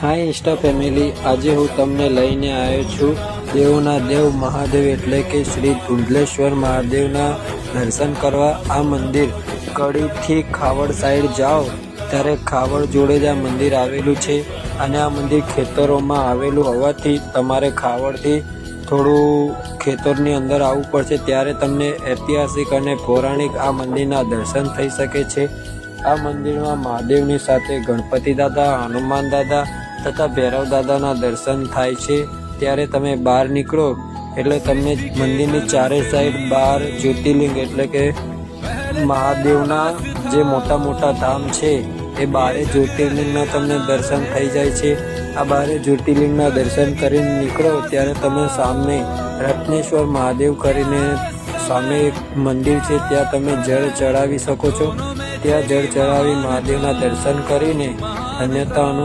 હાય Insta family, આજે હું તમને લઈને આવ્યો છું દેવોના દેવ મહાદેવ એટલે કે શ્રી ધુંધલેશ્વર મહાદેવના દર્શન કરવા। આ મંદિર કડીથી ખાવડ સાઈડ જાઓ ત્યારે ખાવડ જોડે જ આ મંદિર આવેલું છે અને આ મંદિર ખેતરોમાં આવેલું હોવાથી તમારે ખાવડથી થોડું ખેતરની અંદર આવવું પડશે, ત્યારે તમને ઐતિહાસિક અને પૌરાણિક આ મંદિરના દર્શન થઈ શકે છે। આ મંદિરમાં મહાદેવની સાથે ગણપતિ દાદા, હનુમાન દાદા તથા ભૈરવ દાદાના દર્શન થાય છે। ત્યારે તમે બહાર નીકળો એટલે તમને મંદિરની ચારે સાઈડ 12 જ્યોતિર્લિંગ એટલે કે મહાદેવના જે મોટા મોટા ધામ છે એ 12 જ્યોતિર્લિંગના તમને દર્શન થઈ જાય છે। આ 12 જ્યોતિર્લિંગના દર્શન કરીને નીકળો ત્યારે તમે સામે રત્નેશ્વર મહાદેવ કરીને સામે એક મંદિર છે, ત્યાં તમે જળ ચડાવી શકો છો। ત્યાં જળ ચડાવી મહાદેવના દર્શન કરીને ધન્યતા